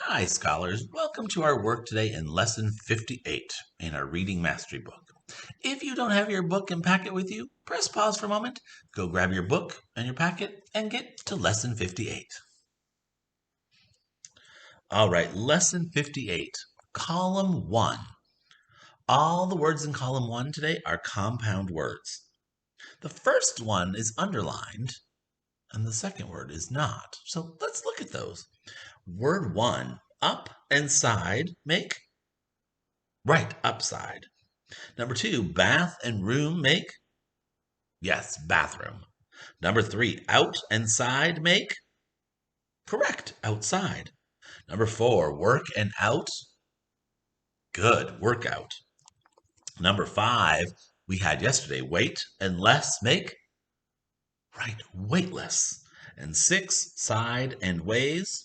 Hi, scholars. Welcome to our work today in Lesson 58 in our Reading Mastery book. If you don't have your book and packet with you, press pause for a moment, go grab your book and your packet, and get to Lesson 58. All right, Lesson 58, Column 1. All the words in Column 1 today are compound words. The first one is underlined, and the second word is not. So let's look at those. Word 1, up and side make right, upside. Number 2, bath and room make, yes, bathroom. Number 3, out and side make, correct, outside. Number 4, work and out, good, workout. Number 5, we had yesterday, weight and less make, right, weightless. And 6, side and ways,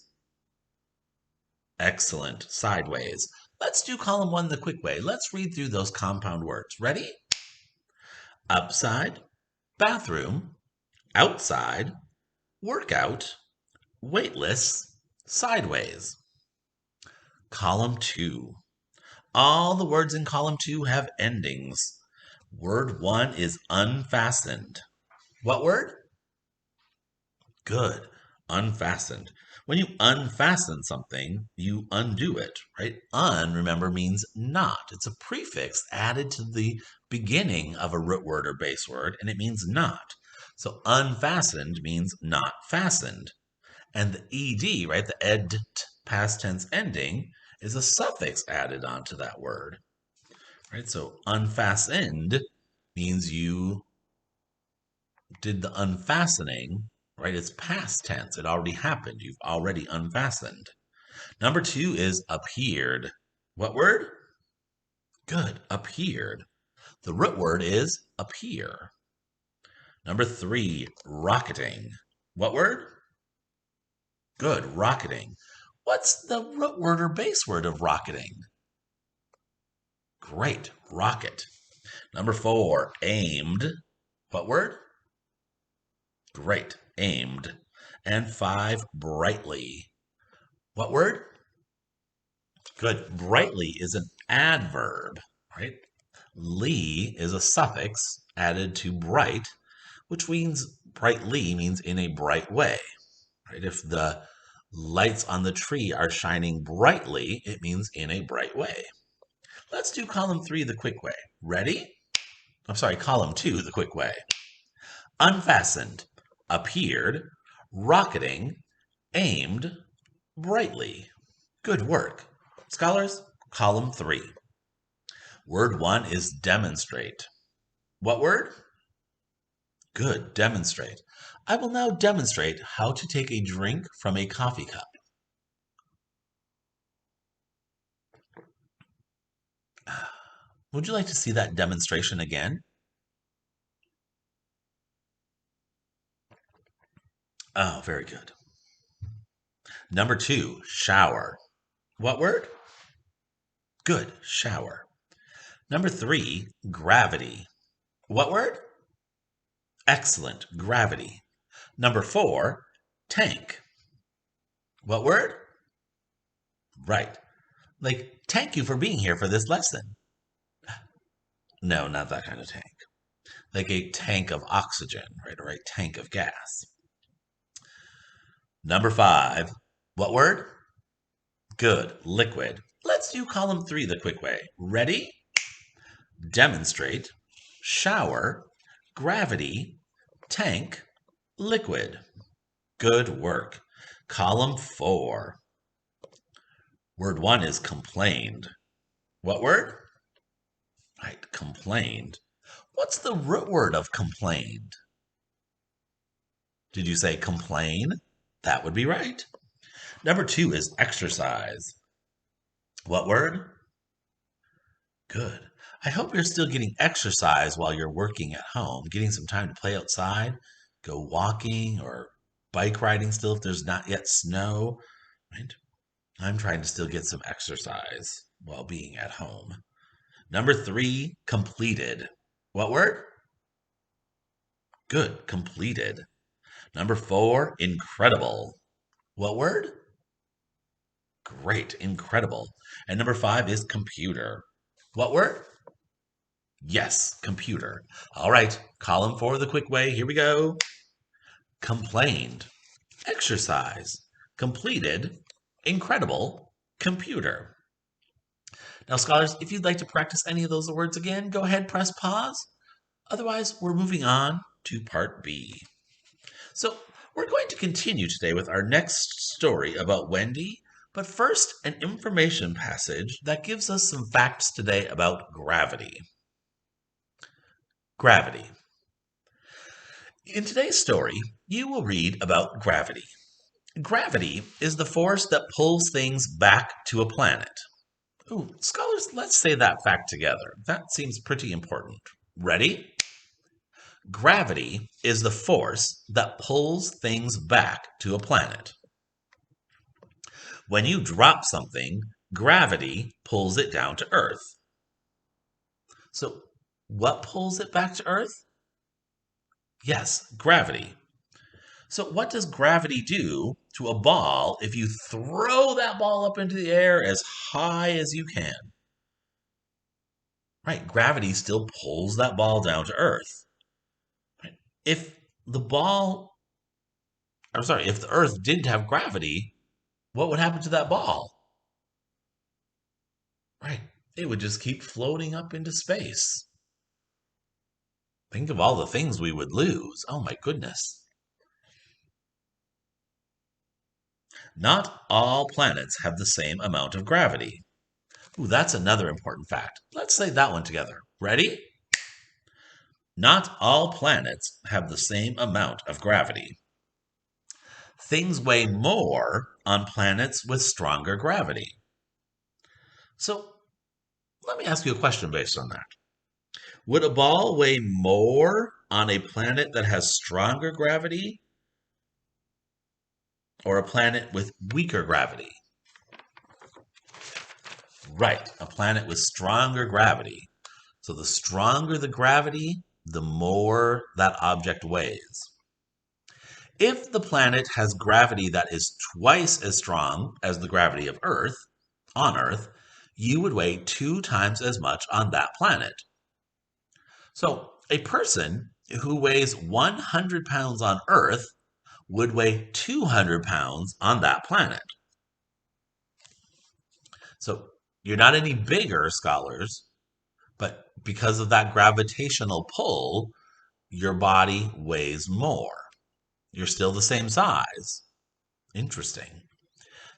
excellent, sideways. Let's do column 1 the quick way. Let's read through those compound words. Ready? Upside, bathroom, outside, workout, weightless, sideways. Column 2. All the words in column 2 have endings. Word 1 is unfastened. What word? Good. Unfastened. When you unfasten something, you undo it, right? Remember, means not. It's a prefix added to the beginning of a root word or base word, and it means not. So unfastened means not fastened. And the ed, right, the ed past tense ending, is a suffix added onto that word, right? So unfastened means you did the unfastening, right? It's past tense. It already happened. You've already unfastened. Number 2 is appeared. What word? Good, appeared. The root word is appear. Number 3, rocketing. What word? Good, rocketing. What's the root word or base word of rocketing? Great, rocket. Number 4, aimed. What word? Great, aimed. And 5, brightly. What word? Good, brightly is an adverb, right? Ly is a suffix added to bright, which means brightly means in a bright way, right? If the lights on the tree are shining brightly, it means in a bright way. Let's do column 3 the quick way. Ready? I'm sorry, column 2 the quick way. Unfastened, appeared, rocketing, aimed, brightly. Good work. Scholars, column 3. Word 1 is demonstrate. What word? Good, demonstrate. I will now demonstrate how to take a drink from a coffee cup. Would you like to see that demonstration again? Oh, very good. Number 2, shower. What word? Good, shower. Number 3, gravity. What word? Excellent, gravity. Number 4, tank. What word? Right. Like, thank you for being here for this lesson. No, not that kind of tank. Like a tank of oxygen, right? Or a tank of gas. Number 5, what word? Good, liquid. Let's do column 3 the quick way. Ready? Demonstrate, shower, gravity, tank, liquid. Good work. Column 4. Word 1 is complained. What word? Right, complained. What's the root word of complained? Did you say complain? That would be right. Number 2 is exercise. What word? Good. I hope you're still getting exercise while you're working at home, getting some time to play outside, go walking or bike riding still if there's not yet snow, right? I'm trying to still get some exercise while being at home. Number 3, completed. What word? Good, completed. Number 4, incredible. What word? Great, incredible. And number 5 is computer. What word? Yes, computer. All right, column 4 the quick way. Here we go. Complained, exercise, completed, incredible, computer. Now, scholars, if you'd like to practice any of those words again, go ahead, press pause. Otherwise, we're moving on to part B. So, we're going to continue today with our next story about Wendy, but first, an information passage that gives us some facts today about gravity. Gravity. In today's story, you will read about gravity. Gravity is the force that pulls things back to a planet. Ooh, scholars, let's say that fact together. That seems pretty important. Ready? Gravity is the force that pulls things back to a planet. When you drop something, gravity pulls it down to Earth. So, what pulls it back to Earth? Yes, gravity. So, what does gravity do to a ball if you throw that ball up into the air as high as you can? Right, gravity still pulls that ball down to Earth. Right? If the ball, I'm sorry, if the Earth didn't have gravity, what would happen to that ball? Right, it would just keep floating up into space. Think of all the things we would lose. Oh my goodness. Not all planets have the same amount of gravity. Ooh, that's another important fact. Let's say that one together. Ready? Not all planets have the same amount of gravity. Things weigh more on planets with stronger gravity. So, let me ask you a question based on that. Would a ball weigh more on a planet that has stronger gravity or a planet with weaker gravity? Right, a planet with stronger gravity. So the stronger the gravity, the more that object weighs. If the planet has gravity that is twice as strong as the gravity of Earth, on Earth, you would weigh 2 times as much on that planet. So a person who weighs 100 pounds on Earth would weigh 200 pounds on that planet. So you're not any bigger, scholars, but because of that gravitational pull, your body weighs more. You're still the same size. Interesting.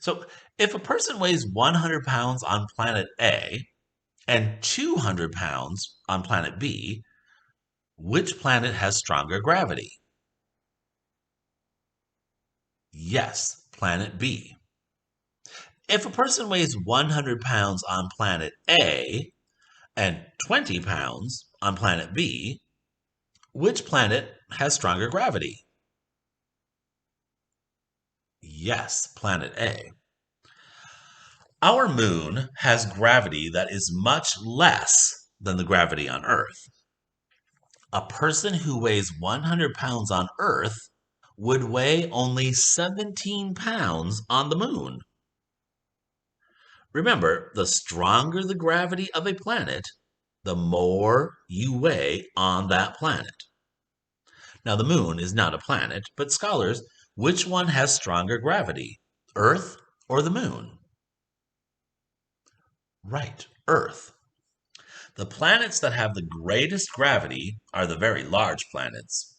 So if a person weighs 100 pounds on planet A and 200 pounds on planet B, which planet has stronger gravity? Yes, planet B. If a person weighs 100 pounds on planet A and 20 pounds on planet B, which planet has stronger gravity? Yes, planet A. Our moon has gravity that is much less than the gravity on Earth. A person who weighs 100 pounds on Earth would weigh only 17 pounds on the moon. Remember, the stronger the gravity of a planet, the more you weigh on that planet. Now, the moon is not a planet, but scholars, which one has stronger gravity, Earth or the moon? Right, Earth. The planets that have the greatest gravity are the very large planets.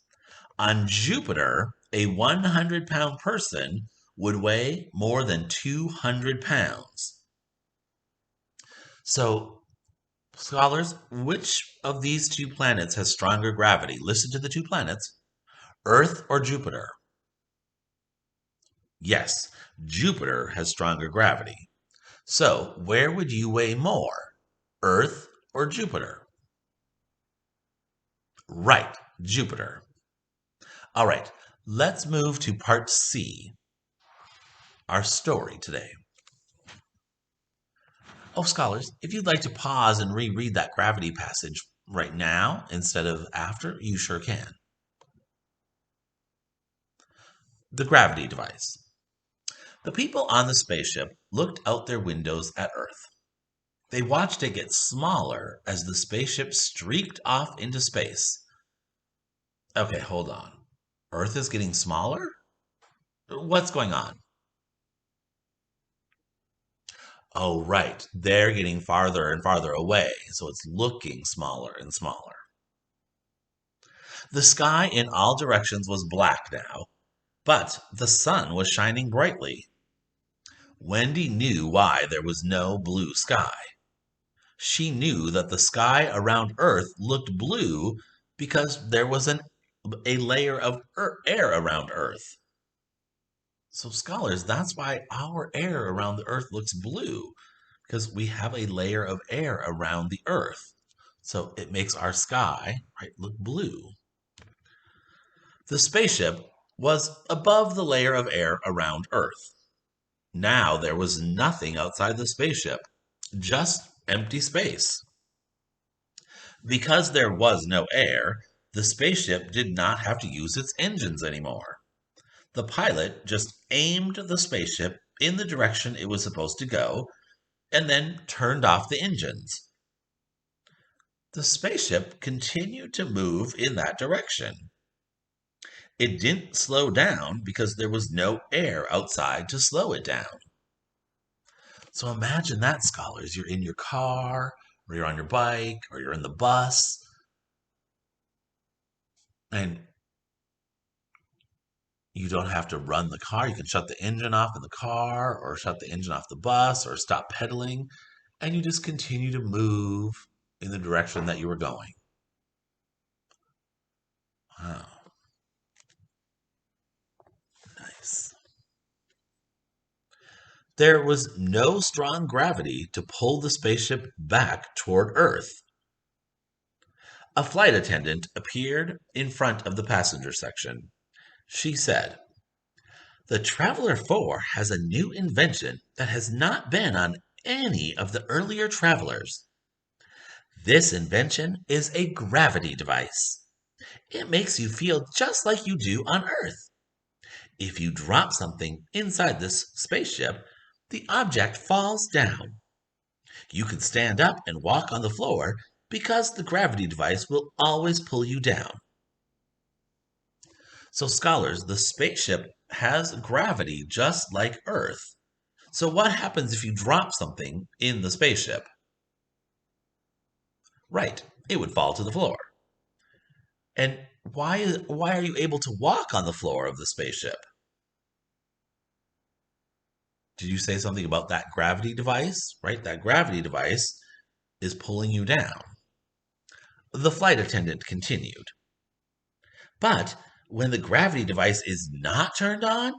On Jupiter, a 100-pound person would weigh more than 200 pounds. So, scholars, which of these 2 planets has stronger gravity? Listen to the 2 planets, Earth or Jupiter? Yes, Jupiter has stronger gravity. So, where would you weigh more, Earth or Jupiter? Right, Jupiter. All right, let's move to part C, our story today. Oh, scholars, if you'd like to pause and reread that gravity passage right now instead of after, you sure can. The gravity device. The people on the spaceship looked out their windows at Earth. They watched it get smaller as the spaceship streaked off into space. Okay, hold on. Earth is getting smaller? What's going on? Oh, right. They're getting farther and farther away, so it's looking smaller and smaller. The sky in all directions was black now, but the sun was shining brightly. Wendy knew why there was no blue sky. She knew that the sky around Earth looked blue because there was a layer of air around Earth. So, scholars, that's why our air around the Earth looks blue, because we have a layer of air around the Earth. So it makes our sky, right, look blue. The spaceship was above the layer of air around Earth. Now there was nothing outside the spaceship, just empty space. Because there was no air, the spaceship did not have to use its engines anymore. The pilot just aimed the spaceship in the direction it was supposed to go and then turned off the engines. The spaceship continued to move in that direction. It didn't slow down because there was no air outside to slow it down. So imagine that, scholars. You're in your car, or you're on your bike, or you're in the bus, and you don't have to run the car. You can shut the engine off in the car, or shut the engine off the bus, or stop pedaling, and you just continue to move in the direction that you were going. Wow, nice. There was no strong gravity to pull the spaceship back toward Earth. A flight attendant appeared in front of the passenger section. She said, "The Traveler 4 has a new invention that has not been on any of the earlier travelers. This invention is a gravity device. It makes you feel just like you do on Earth. If you drop something inside this spaceship, the object falls down. You can stand up and walk on the floor because the gravity device will always pull you down." So, scholars, the spaceship has gravity just like Earth. So, what happens if you drop something in the spaceship? Right, it would fall to the floor. And why are you able to walk on the floor of the spaceship? Did you say something about that gravity device? Right, that gravity device is pulling you down. The flight attendant continued. But when the gravity device is not turned on,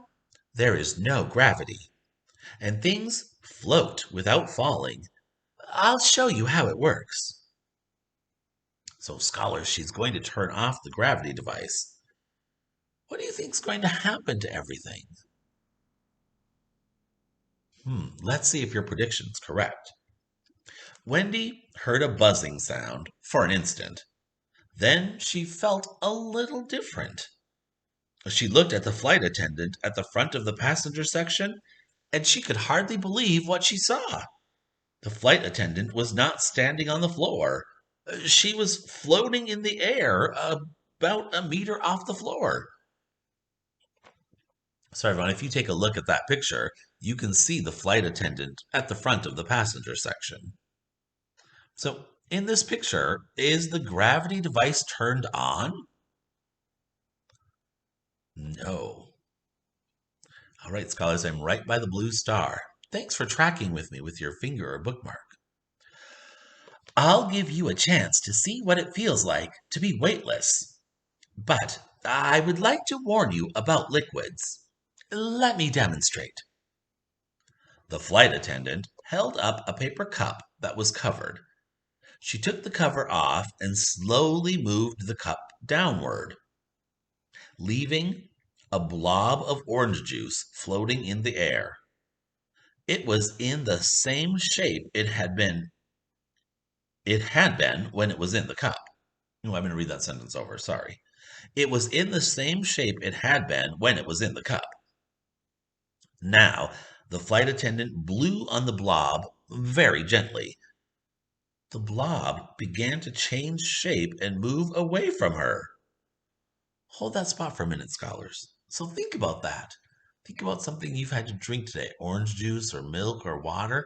there is no gravity, and things float without falling. I'll show you how it works. So, scholars, she's going to turn off the gravity device. What do you think is going to happen to everything? Let's see if your prediction's correct. Wendy heard a buzzing sound for an instant. Then she felt a little different. She looked at the flight attendant at the front of the passenger section, and she could hardly believe what she saw. The flight attendant was not standing on the floor. She was floating in the air about a meter off the floor. So, everyone, if you take a look at that picture, you can see the flight attendant at the front of the passenger section. So, in this picture, is the gravity device turned on? No. All right, scholars, I'm right by the blue star. Thanks for tracking with me with your finger or bookmark. I'll give you a chance to see what it feels like to be weightless. But I would like to warn you about liquids. Let me demonstrate. The flight attendant held up a paper cup that was covered. She took the cover off and slowly moved the cup downward, leaving a blob of orange juice floating in the air. It was in the same shape it had been when it was in the cup. Oh, I'm going to read that sentence over. Sorry. It was in the same shape it had been when it was in the cup. Now, the flight attendant blew on the blob very gently. The blob began to change shape and move away from her. Hold that spot for a minute, scholars. So think about that. Think about something you've had to drink today, orange juice or milk or water.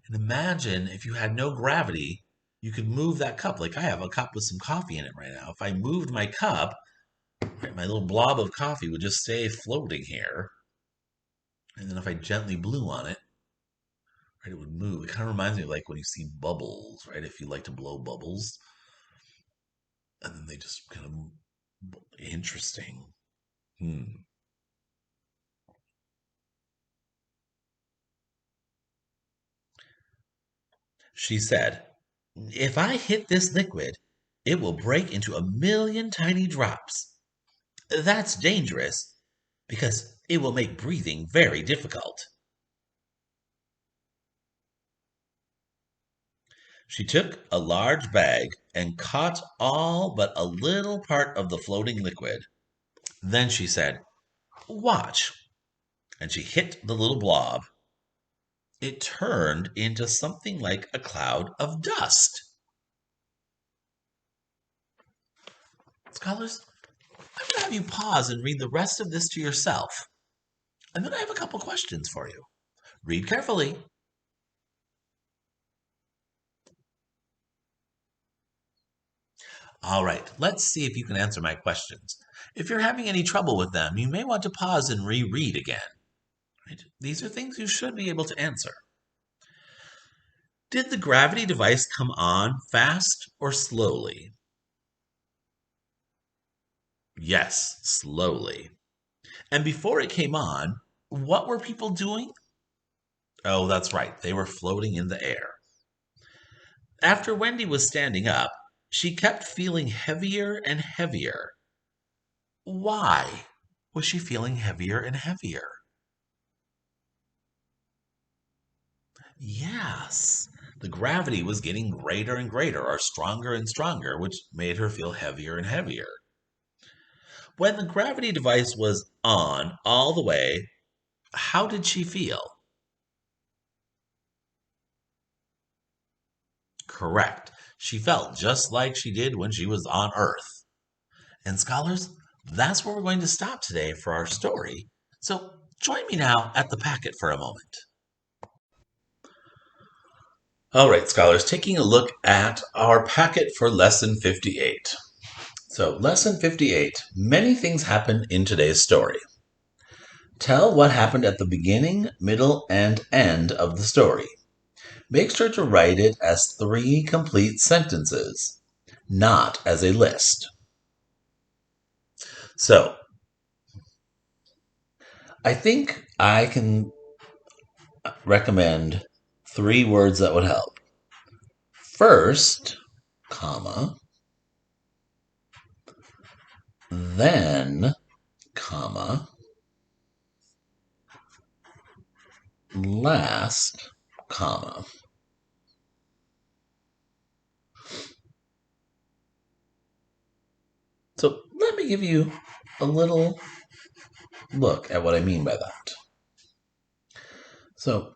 And imagine if you had no gravity, you could move that cup. Like I have a cup with some coffee in it right now. If I moved my cup, right, my little blob of coffee would just stay floating here. And then if I gently blew on it, right, it would move. It kind of reminds me of like when you see bubbles, right? If you like to blow bubbles, and then they just kind of interesting. Hmm. She said, "If I hit this liquid, it will break into a million tiny drops. That's dangerous because it will make breathing very difficult." She took a large bag and caught all but a little part of the floating liquid. Then she said, "Watch." And she hit the little blob. It turned into something like a cloud of dust. Scholars, I'm going to have you pause and read the rest of this to yourself. And then I have a couple questions for you. Read carefully. All right, let's see if you can answer my questions. If you're having any trouble with them, you may want to pause and reread again. Right? These are things you should be able to answer. Did the gravity device come on fast or slowly? Yes, slowly. And before it came on, what were people doing? Oh, that's right. They were floating in the air. After Wendy was standing up, she kept feeling heavier and heavier. Why was she feeling heavier and heavier? Yes, the gravity was getting greater and greater, or stronger and stronger, which made her feel heavier and heavier. When the gravity device was on all the way, how did she feel? Correct. She felt just like she did when she was on Earth. And scholars, that's where we're going to stop today for our story. So join me now at the packet for a moment. All right, scholars, taking a look at our packet for lesson 58. So, lesson 58, many things happen in today's story. Tell what happened at the beginning, middle, and end of the story. Make sure to write it as 3 complete sentences, not as a list. So, I think I can recommend 3 words that would help. First, comma, then, comma, last, comma. So let me give you a little look at what I mean by that. So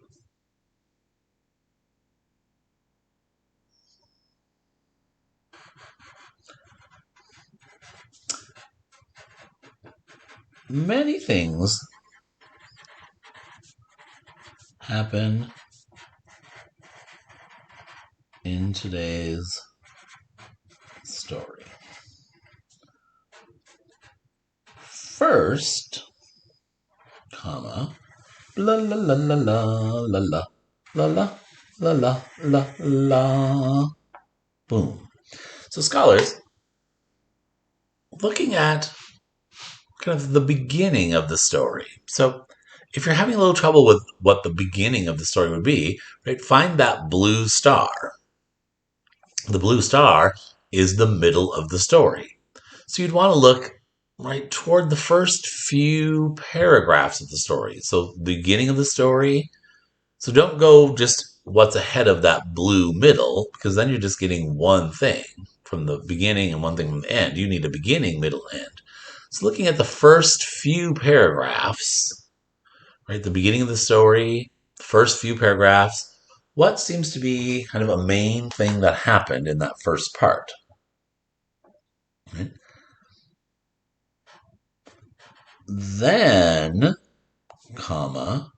many things happen in today's story. First, comma, la la la la la la la la la la la la la. Boom. So scholars, looking at kind of the beginning of the story. So if you're having a little trouble with what the beginning of the story would be, right, find that blue star. The blue star is the middle of the story. So you'd want to look right toward the first few paragraphs of the story. So the beginning of the story. So don't go just what's ahead of that blue middle, because then you're just getting one thing from the beginning and one thing from the end. You need a beginning, middle, end. So looking at the first few paragraphs, right? The beginning of the story, the first few paragraphs. What seems to be kind of a main thing that happened in that first part? Right? Then, comma,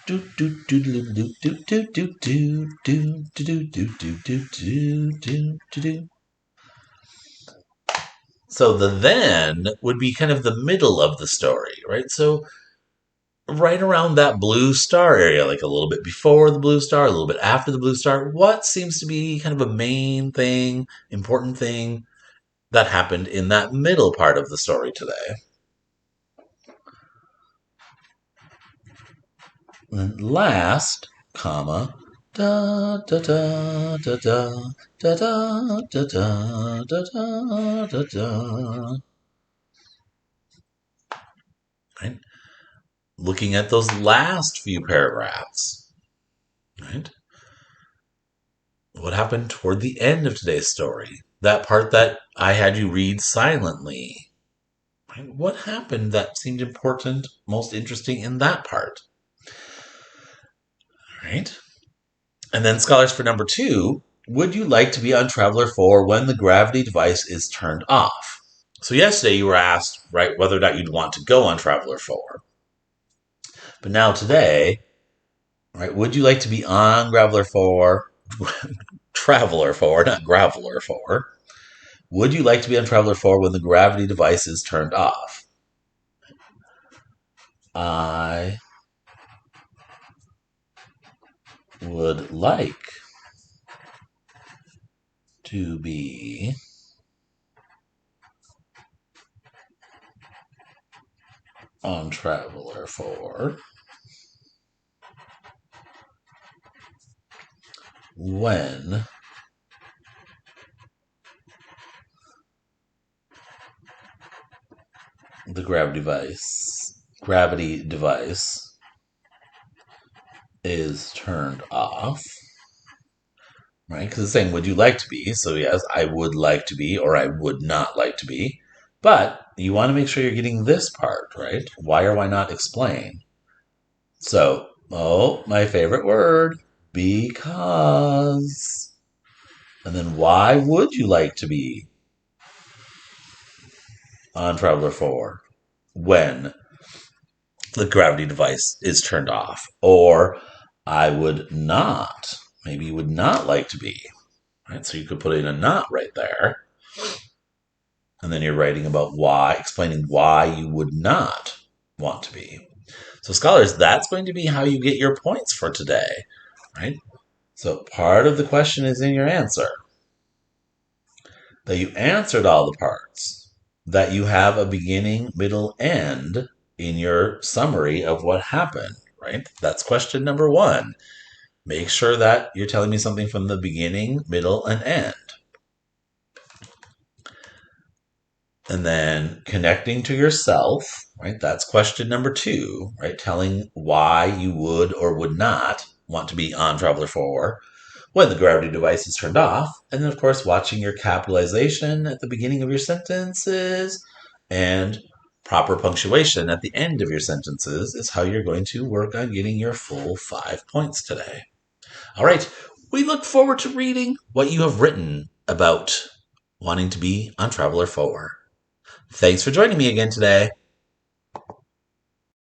do do do do do do do do do do do do do do do do. So the then would be kind of the middle of the story, right? So right around that blue star area, like a little bit before the blue star, a little bit after the blue star, what seems to be kind of a main thing, important thing that happened in that middle part of the story today? And last, comma, da da da da da da da da da da da da. Right? Looking at those last few paragraphs, right? What happened toward the end of today's story? That part that I had you read silently. Right? What happened that seemed important, most interesting in that part? Right? And then scholars for number 2, would you like to be on Traveler 4 when the gravity device is turned off? So yesterday you were asked, right, whether or not you'd want to go on Traveler 4. But now today, right, would you like to be on Traveler 4, Traveler 4, not Graveler 4? Would you like to be on Traveler 4 when the gravity device is turned off? I would like to be on Traveler 4 when the gravity device is turned off. Right? Because it's saying, would you like to be? So, yes, I would like to be, or I would not like to be. But you want to make sure you're getting this part, right? Why or why not explain? So, my favorite word, because. And then why would you like to be on Traveler 4 when the gravity device is turned off? Or I would not. Maybe you would not like to be. Right? So you could put in a not right there. And then you're writing about why, explaining why you would not want to be. So scholars, that's going to be how you get your points for today, right? So part of the question is in your answer. That you answered all the parts. That you have a beginning, middle, end in your summary of what happened, right? That's question number 1. Make sure that you're telling me something from the beginning, middle, and end. And then connecting to yourself, right? That's question number 2, right? Telling why you would or would not want to be on Traveler 4 when the gravity device is turned off. And then, of course, watching your capitalization at the beginning of your sentences and proper punctuation at the end of your sentences is how you're going to work on getting your full 5 points today. All right. We look forward to reading what you have written about wanting to be on Traveler 4. Thanks for joining me again today.